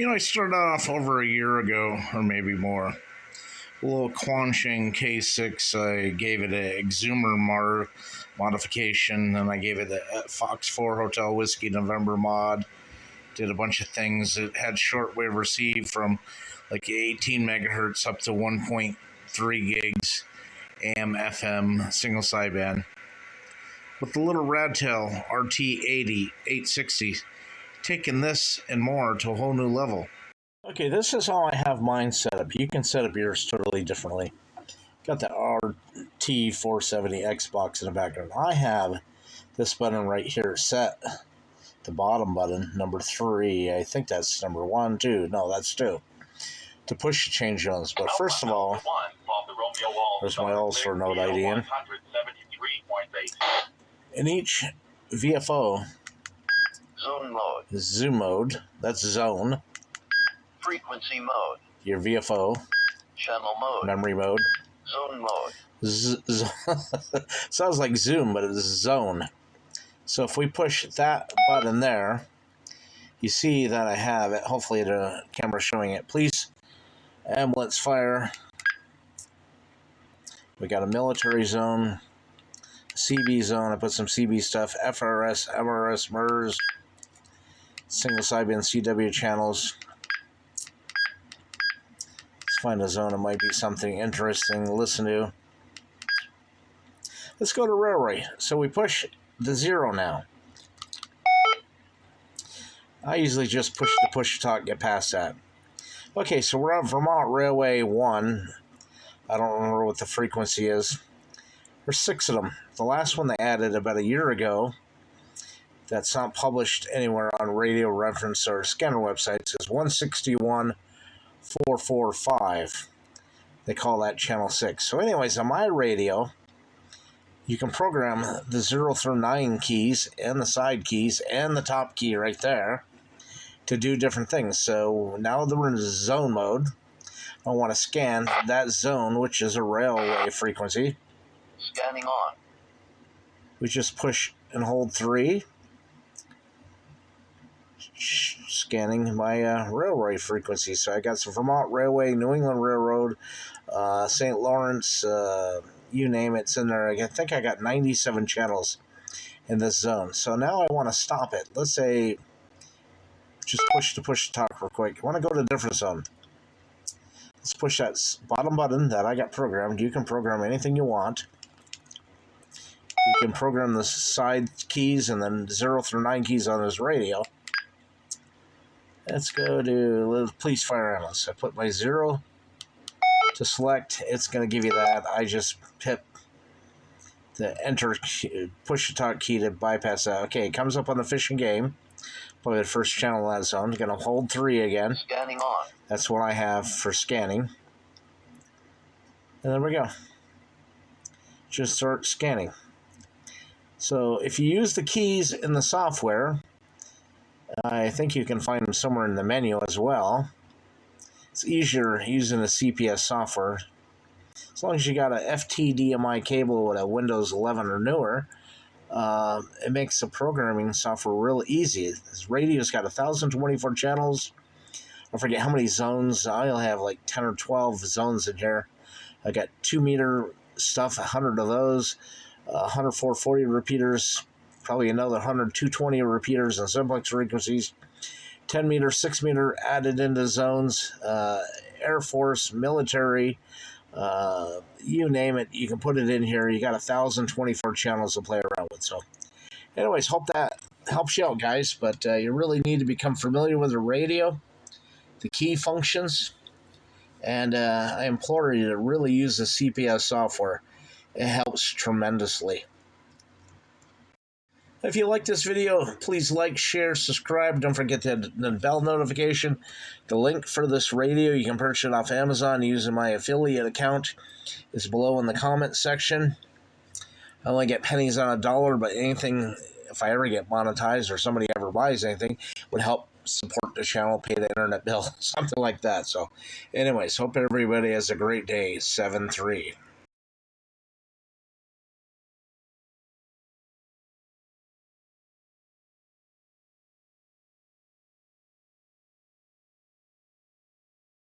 I started off over a year ago, or maybe more. A little Quansheng K6, I gave it a Exumer modification, and I gave it a Fox 4 Hotel Whiskey November mod. Did a bunch of things. It had shortwave receive from like 18 megahertz up to 1.3 gigs AM, FM, single sideband. With the little Radtel RT860, taking this and more to a whole new level. Okay, this is how I have mine set up. You can set up yours totally differently. Got the RT470 Xbox in the background. I have this button right here set, the bottom button, number 3. I think that's number 1, 2. No, that's 2. To push the change zones. But first of all, there's my All-Star node ID in. In each VFO, zoom mode, that's zone. Frequency mode. Your VFO. Channel mode. Memory mode. Zone mode. Sounds like zoom, but it's zone. So if we push that button there, you see that I have it. Hopefully the camera's showing it. Police, ambulance, fire. We got a military zone, CB zone. I put some CB stuff. FRS, MRS, MERS, single sideband CW channels. Find a zone that might be something interesting to listen to. Let's go to railway. So we push the 0 now. I usually just push the push to talk, get past that. Okay, so we're on Vermont Railway 1. I don't remember what the frequency is. There's 6 of them. The last one they added about a year ago, that's not published anywhere on radio reference or scanner websites, is 161.445. They call that channel 6. So anyways, on my radio, you can program the 0 through 9 keys and the side keys and the top key right there to do different things. So now that we're in zone mode, I want to scan that zone, which is a railway frequency. Scanning on. We just push and hold 3. Scanning my railway frequency. So I got some Vermont Railway, New England Railroad, St. Lawrence, you name it, it's in there. I think I got 97 channels in this zone. So now I want to stop it. Let's say, just push to talk real quick. I want to go to a different zone. Let's push that bottom button that I got programmed. You can program anything you want. You can program the side keys and then 0 through 9 keys on this radio. Let's go to police, fire, ambulance. I put my 0 to select. It's going to give you that. I just hit the enter key, push the talk key to bypass that. Okay, it comes up on the fishing game. Probably the first channel in that zone. Going to hold 3 again. Scanning on. That's what I have for scanning. And there we go. Just start scanning. So if you use the keys in the software, I think you can find them somewhere in the menu as well. It's easier using the CPS software. As long as you got a FTDMI cable with a Windows 11 or newer, it makes the programming software real easy. This radio's got 1,024 channels. I forget how many zones. I'll have like 10 or 12 zones in here. I got 2 meter stuff, 100 of those, 100 440 repeaters, probably another 100 220 repeaters and simplex frequencies, 10 meter, 6 meter added into zones, Air Force, military, you name it, you can put it in here. You got 1,024 channels to play around with. So anyways, hope that helps you out, guys, but you really need to become familiar with the radio, the key functions, and I implore you to really use the CPS software. It helps tremendously. If you like this video, please like, share, subscribe. Don't forget the bell notification. The link for this radio, you can purchase it off Amazon using my affiliate account, is below in the comment section. I only get pennies on a dollar, but anything, if I ever get monetized or somebody ever buys anything, would help support the channel, pay the internet bill, something like that. So anyways, hope everybody has a great day. 7-3.